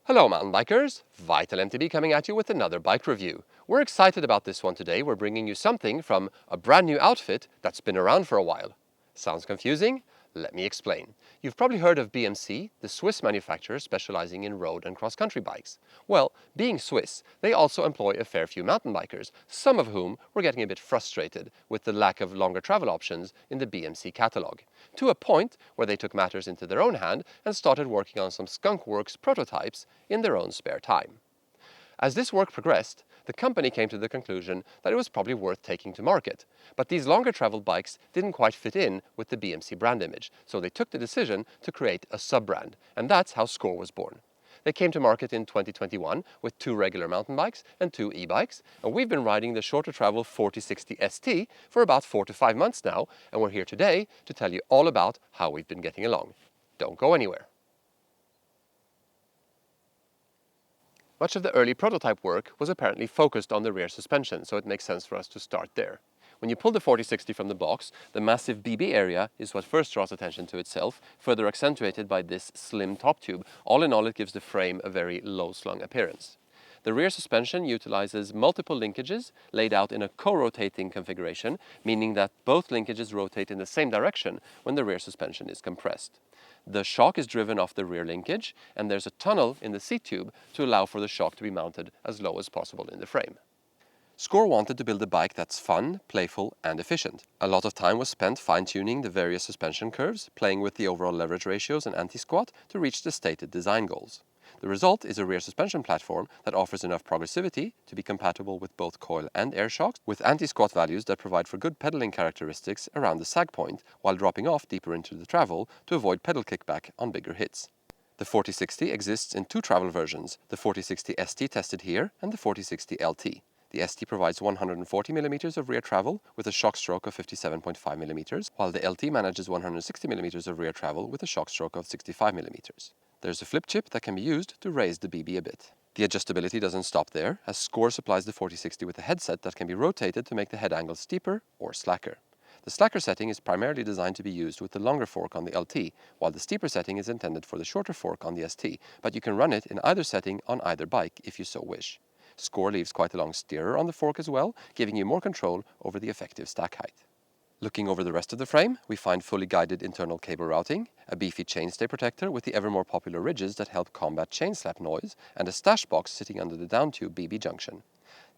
Hello mountain bikers, Vital MTB coming at you with another bike review. We're excited about this one today. We're bringing you something from a brand new outfit that's been around for a while. Sounds confusing? Let me explain. You've probably heard of BMC, the Swiss manufacturer specializing in road and cross-country bikes. Well, being Swiss, they also employ a fair few mountain bikers, some of whom were getting a bit frustrated with the lack of longer travel options in the BMC catalog, to a point where they took matters into their own hand and started working on some skunkworks prototypes in their own spare time. As this work progressed, the company came to the conclusion that it was probably worth taking to market, but these longer traveled bikes didn't quite fit in with the BMC brand image, so they took the decision to create a sub-brand, and that's how Scor was born. They came to market in 2021 with 2 regular mountain bikes and 2 e-bikes, and we've been riding the shorter travel 4060St for about 4 to 5 months now, and we're here today to tell you all about how we've been getting along. Don't go anywhere. Much of the early prototype work was apparently focused on the rear suspension, so it makes sense for us to start there. When you pull the 4060 from the box, the massive BB area is what first draws attention to itself, further accentuated by this slim top tube. All in all, it gives the frame a very low-slung appearance. The rear suspension utilizes multiple linkages laid out in a co-rotating configuration, meaning that both linkages rotate in the same direction when the rear suspension is compressed. The shock is driven off the rear linkage, and there's a tunnel in the seat tube to allow for the shock to be mounted as low as possible in the frame. Scor wanted to build a bike that's fun, playful, and efficient. A lot of time was spent fine-tuning the various suspension curves, playing with the overall leverage ratios and anti-squat to reach the stated design goals. The result is a rear suspension platform that offers enough progressivity to be compatible with both coil and air shocks, with anti-squat values that provide for good pedaling characteristics around the sag point while dropping off deeper into the travel to avoid pedal kickback on bigger hits. The 4060 exists in 2 travel versions, the 4060St tested here and the 4060LT. The ST provides 140mm of rear travel with a shock stroke of 57.5mm, while the LT manages 160mm of rear travel with a shock stroke of 65mm. There's a flip chip that can be used to raise the BB a bit. The adjustability doesn't stop there, as Scor supplies the 4060 with a headset that can be rotated to make the head angle steeper or slacker. The slacker setting is primarily designed to be used with the longer fork on the LT, while the steeper setting is intended for the shorter fork on the ST, but you can run it in either setting on either bike if you so wish. Scor leaves quite a long steerer on the fork as well, giving you more control over the effective stack height. Looking over the rest of the frame, we find fully guided internal cable routing, a beefy chainstay protector with the ever more popular ridges that help combat chain slap noise, and a stash box sitting under the down tube BB junction.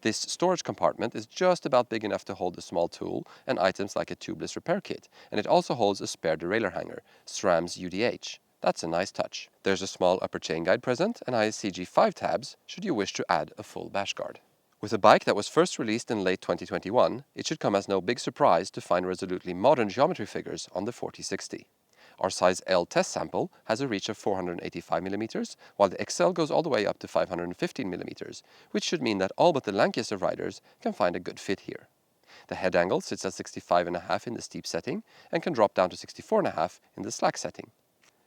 This storage compartment is just about big enough to hold a small tool and items like a tubeless repair kit, and it also holds a spare derailleur hanger, SRAM's UDH. That's a nice touch. There's a small upper chain guide present and ISCG 5 tabs should you wish to add a full bash guard. With a bike that was first released in late 2021, it should come as no big surprise to find resolutely modern geometry figures on the 4060. Our size L test sample has a reach of 485mm, while the XL goes all the way up to 515mm, which should mean that all but the lankiest of riders can find a good fit here. The head angle sits at 65.5 in the steep setting and can drop down to 64.5 in the slack setting.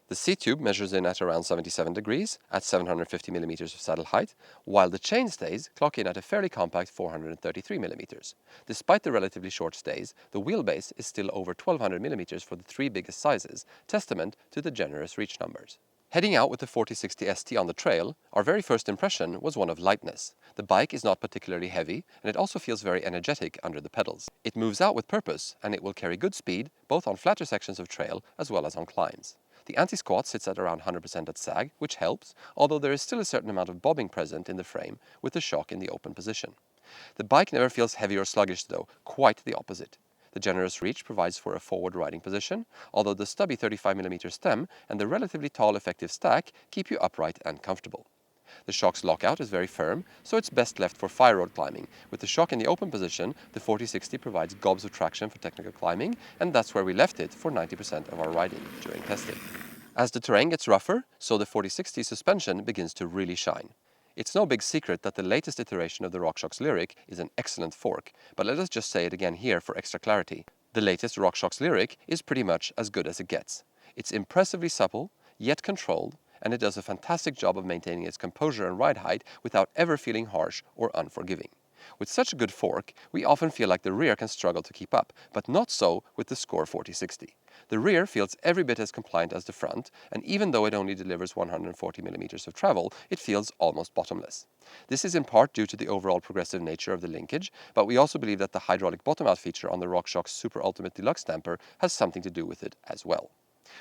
The seat tube measures in at around 77 degrees at 750mm of saddle height, while the chainstays clock in at a fairly compact 433mm. Despite the relatively short stays, the wheelbase is still over 1200mm for the 3 biggest sizes, testament to the generous reach numbers. Heading out with the 4060St on the trail, our very first impression was one of lightness. The bike is not particularly heavy, and it also feels very energetic under the pedals. It moves out with purpose, and it will carry good speed both on flatter sections of trail as well as on climbs. The anti-squat sits at around 100% at sag, which helps, although there is still a certain amount of bobbing present in the frame with the shock in the open position. The bike never feels heavy or sluggish though, quite the opposite. The generous reach provides for a forward riding position, although the stubby 35mm stem and the relatively tall effective stack keep you upright and comfortable. The shock's lockout is very firm, so it's best left for fire road climbing. With the shock in the open position, the 4060 provides gobs of traction for technical climbing, and that's where we left it for 90% of our riding during testing. As the terrain gets rougher, so the 4060 suspension begins to really shine. It's no big secret that the latest iteration of the RockShox Lyric is an excellent fork, but let us just say it again here for extra clarity. The latest RockShox Lyric is pretty much as good as it gets. It's impressively supple, yet controlled, and it does a fantastic job of maintaining its composure and ride height without ever feeling harsh or unforgiving. With such a good fork, we often feel like the rear can struggle to keep up, but not so with the Scor 4060. The rear feels every bit as compliant as the front, and even though it only delivers 140 millimeters of travel, it feels almost bottomless. This is in part due to the overall progressive nature of the linkage, but we also believe that the hydraulic bottom-out feature on the RockShox Super Ultimate Deluxe damper has something to do with it as well.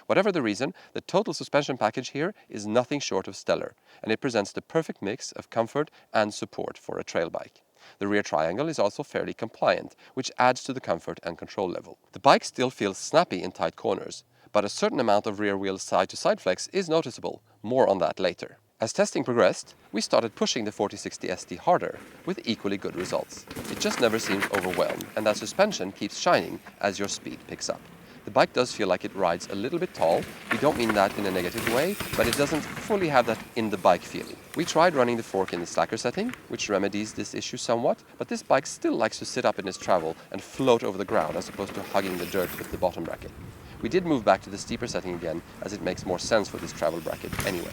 Whatever the reason, the total suspension package here is nothing short of stellar, and it presents the perfect mix of comfort and support for a trail bike. The rear triangle is also fairly compliant, which adds to the comfort and control level. The bike still feels snappy in tight corners, but a certain amount of rear wheel side-to-side flex is noticeable. More on that later. As testing progressed, we started pushing the 4060St harder, with equally good results. It just never seems overwhelmed, and that suspension keeps shining as your speed picks up. The bike does feel like it rides a little bit tall. We don't mean that in a negative way, but it doesn't fully have that in the bike feeling. We tried running the fork in the slacker setting, which remedies this issue somewhat, but this bike still likes to sit up in its travel and float over the ground as opposed to hugging the dirt with the bottom bracket. We did move back to the steeper setting again, as it makes more sense for this travel bracket anyway.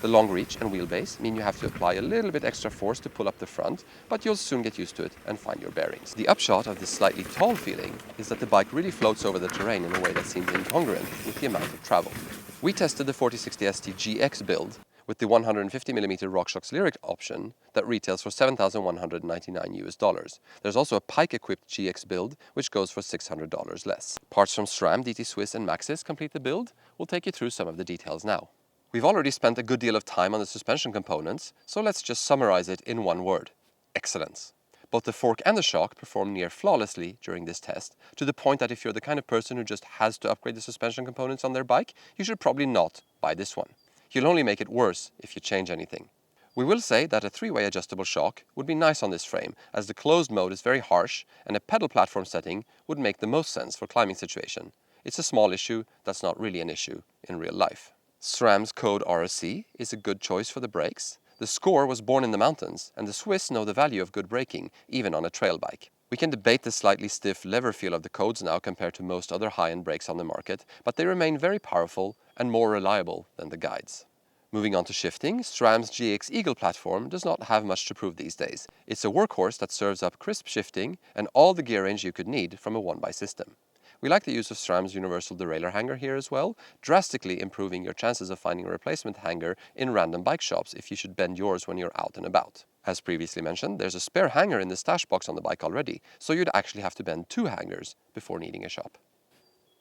The long reach and wheelbase mean you have to apply a little bit extra force to pull up the front, but you'll soon get used to it and find your bearings. The upshot of this slightly tall feeling is that the bike really floats over the terrain in a way that seems incongruent with the amount of travel. We tested the 4060St GX build with the 150mm RockShox Lyric option that retails for $7,199 US. There's also a Pike-equipped GX build, which goes for $600 less. Parts from SRAM, DT Swiss and Maxxis complete the build. We'll take you through some of the details now. We've already spent a good deal of time on the suspension components, so let's just summarize it in one word: excellence. Both the fork and the shock perform near flawlessly during this test, to the point that if you're the kind of person who just has to upgrade the suspension components on their bike, you should probably not buy this one. You'll only make it worse if you change anything. We will say that a three-way adjustable shock would be nice on this frame, as the closed mode is very harsh, and a pedal platform setting would make the most sense for climbing situation. It's a small issue that's not really an issue in real life. SRAM's Code RSC is a good choice for the brakes. The Scor was born in the mountains, and the Swiss know the value of good braking, even on a trail bike. We can debate the slightly stiff lever feel of the codes now compared to most other high-end brakes on the market, but they remain very powerful and more reliable than the guides. Moving on to shifting, SRAM's GX Eagle platform does not have much to prove these days. It's a workhorse that serves up crisp shifting and all the gear range you could need from a one-by system. We like the use of SRAM's universal derailleur hanger here as well, drastically improving your chances of finding a replacement hanger in random bike shops if you should bend yours when you're out and about. As previously mentioned, there's a spare hanger in the stash box on the bike already, so you'd actually have to bend two hangers before needing a shop.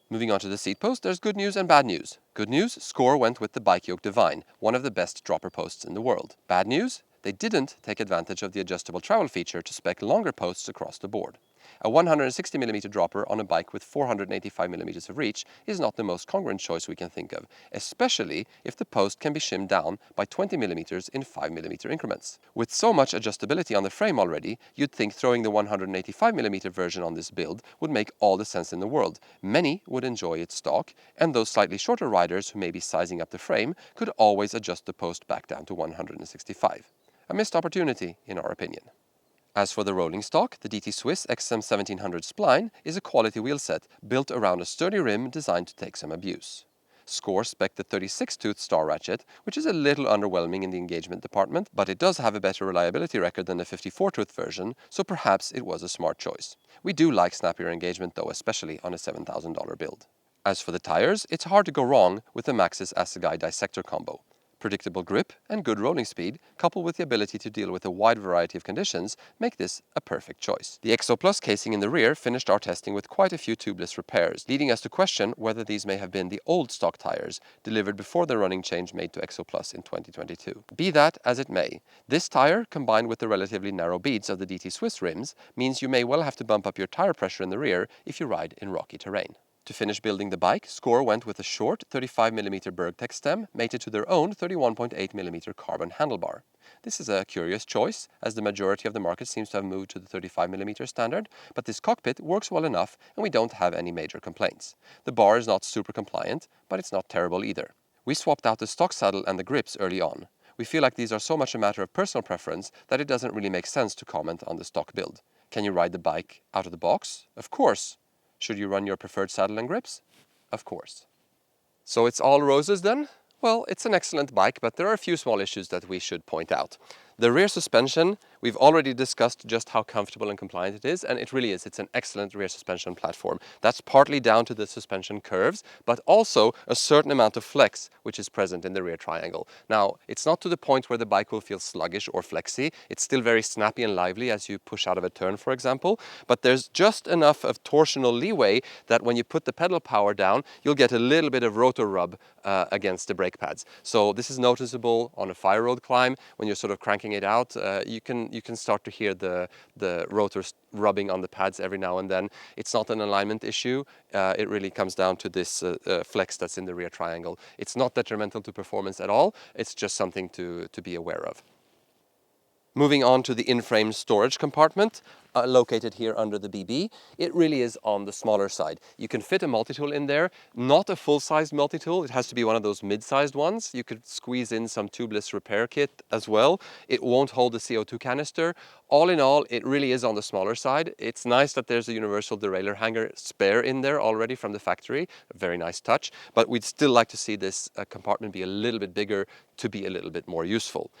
Moving on to the seat post, there's good news and bad news. Good news, Scor went with the Bike Yoke Divine, one of the best dropper posts in the world. Bad news, they didn't take advantage of the adjustable travel feature to spec longer posts across the board. A 160mm dropper on a bike with 485mm of reach is not the most congruent choice we can think of, especially if the post can be shimmed down by 20mm in 5mm increments. With so much adjustability on the frame already, you'd think throwing the 185mm version on this build would make all the sense in the world. Many would enjoy its stock, and those slightly shorter riders who may be sizing up the frame could always adjust the post back down to 165. A missed opportunity, in our opinion. As for the rolling stock, the DT Swiss XM1700 spline is a quality wheelset built around a sturdy rim designed to take some abuse. Scor spec the 36-tooth star ratchet, which is a little underwhelming in the engagement department, but it does have a better reliability record than the 54-tooth version, so perhaps it was a smart choice. We do like snappier engagement though, especially on a $7,000 build. As for the tires, it's hard to go wrong with the Maxxis Assegai Dissector combo. Predictable grip and good rolling speed, coupled with the ability to deal with a wide variety of conditions, make this a perfect choice. The Exo Plus casing in the rear finished our testing with quite a few tubeless repairs, leading us to question whether these may have been the old stock tires delivered before the running change made to Exo Plus in 2022. Be that as it may, this tire, combined with the relatively narrow beads of the DT Swiss rims, means you may well have to bump up your tire pressure in the rear if you ride in rocky terrain. To finish building the bike, Scor went with a short 35mm Bergtech stem mated to their own 31.8mm carbon handlebar. This is a curious choice, as the majority of the market seems to have moved to the 35mm standard, but this cockpit works well enough and we don't have any major complaints. The bar is not super compliant, but it's not terrible either. We swapped out the stock saddle and the grips early on. We feel like these are so much a matter of personal preference that it doesn't really make sense to comment on the stock build. Can you ride the bike out of the box? Of course. Should you run your preferred saddle and grips? Of course. So it's all roses then? Well, it's an excellent bike, but there are a few small issues that we should point out. The rear suspension, we've already discussed just how comfortable and compliant it is, and it really is. It's an excellent rear suspension platform. That's partly down to the suspension curves, but also a certain amount of flex, which is present in the rear triangle. Now, it's not to the point where the bike will feel sluggish or flexy. It's still very snappy and lively as you push out of a turn, for example, but there's just enough of torsional leeway that when you put the pedal power down, you'll get a little bit of rotor rub against the brake pads. So this is noticeable on a fire road climb. When you're sort of cranking it out, you can start to hear the rotors rubbing on the pads every now and then. It's not an alignment issue. It really comes down to this flex that's in the rear triangle. It's not detrimental to performance at all. It's just something to be aware of. Moving on to the in-frame storage compartment, located here under the BB, it really is on the smaller side. You can fit a multi-tool in there, not a full-sized multi-tool, it has to be one of those mid-sized ones. You could squeeze in some tubeless repair kit as well. It won't hold a CO2 canister. All in all, it really is on the smaller side. It's nice that there's a universal derailleur hanger spare in there already from the factory, a very nice touch, but we'd still like to see this compartment be a little bit bigger to be a little bit more useful.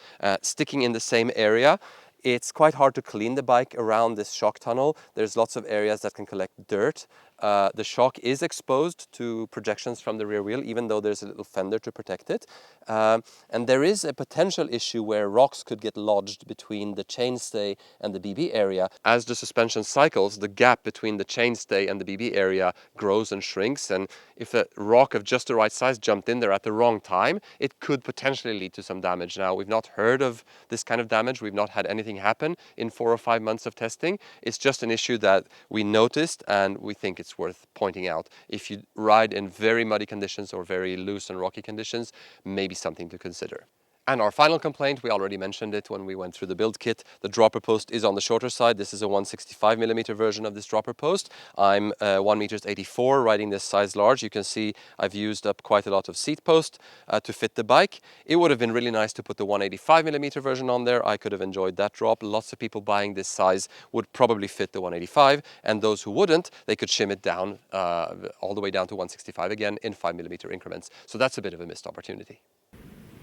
Sticking in the same area, it's quite hard to clean the bike around this shock tunnel. There's lots of areas that can collect dirt. The shock is exposed to projections from the rear wheel, even though there's a little fender to protect it. And there is a potential issue where rocks could get lodged between the chainstay and the BB area. As the suspension cycles, the gap between the chainstay and the BB area grows and shrinks. And if a rock of just the right size jumped in there at the wrong time, it could potentially lead to some damage. Now, we've not heard of this kind of damage. We've not had anything happen in 4 or 5 months of testing. It's just an issue that we noticed, and we think it's worth pointing out. If you ride in very muddy conditions or very loose and rocky conditions, maybe something to consider. And our final complaint, we already mentioned it when we went through the build kit. The dropper post is on the shorter side. This is a 165mm version of this dropper post. I'm 1m84, riding this size large. You can see I've used up quite a lot of seat post to fit the bike. It would have been really nice to put the 185mm version on there. I could have enjoyed that drop. Lots of people buying this size would probably fit the 185, and those who wouldn't, they could shim it down all the way down to 165 again in 5mm increments. So that's a bit of a missed opportunity.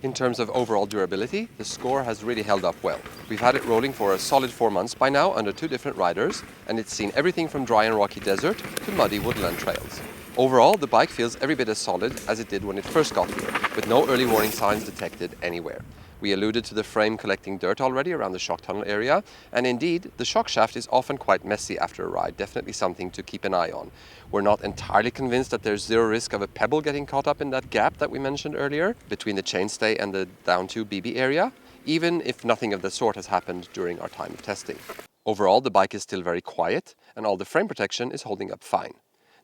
In terms of overall durability, the Scor has really held up well. We've had it rolling for a solid 4 months by now under 2 different riders, and it's seen everything from dry and rocky desert to muddy woodland trails. Overall, the bike feels every bit as solid as it did when it first got here, with no early warning signs detected anywhere. We alluded to the frame collecting dirt already around the shock tunnel area, and indeed, the shock shaft is often quite messy after a ride, definitely something to keep an eye on. We're not entirely convinced that there's zero risk of a pebble getting caught up in that gap that we mentioned earlier, between the chainstay and the down-tube BB area, even if nothing of the sort has happened during our time of testing. Overall, the bike is still very quiet, and all the frame protection is holding up fine.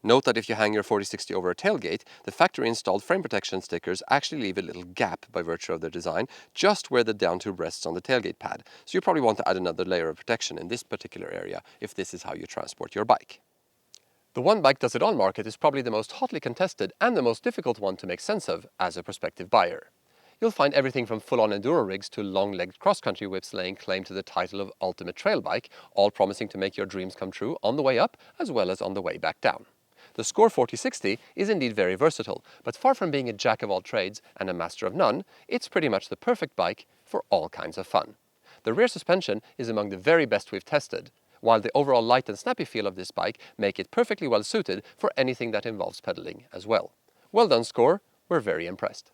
Note that if you hang your 4060 over a tailgate, the factory-installed frame protection stickers actually leave a little gap by virtue of their design, just where the down tube rests on the tailgate pad. So you probably want to add another layer of protection in this particular area if this is how you transport your bike. The One Bike Does It All market is probably the most hotly contested and the most difficult one to make sense of as a prospective buyer. You'll find everything from full-on enduro rigs to long-legged cross-country whips laying claim to the title of ultimate trail bike, all promising to make your dreams come true on the way up as well as on the way back down. The Scor 4060 is indeed very versatile, but far from being a jack of all trades and a master of none, it's pretty much the perfect bike for all kinds of fun. The rear suspension is among the very best we've tested, while the overall light and snappy feel of this bike make it perfectly well suited for anything that involves pedaling as well. Well done, Scor, we're very impressed.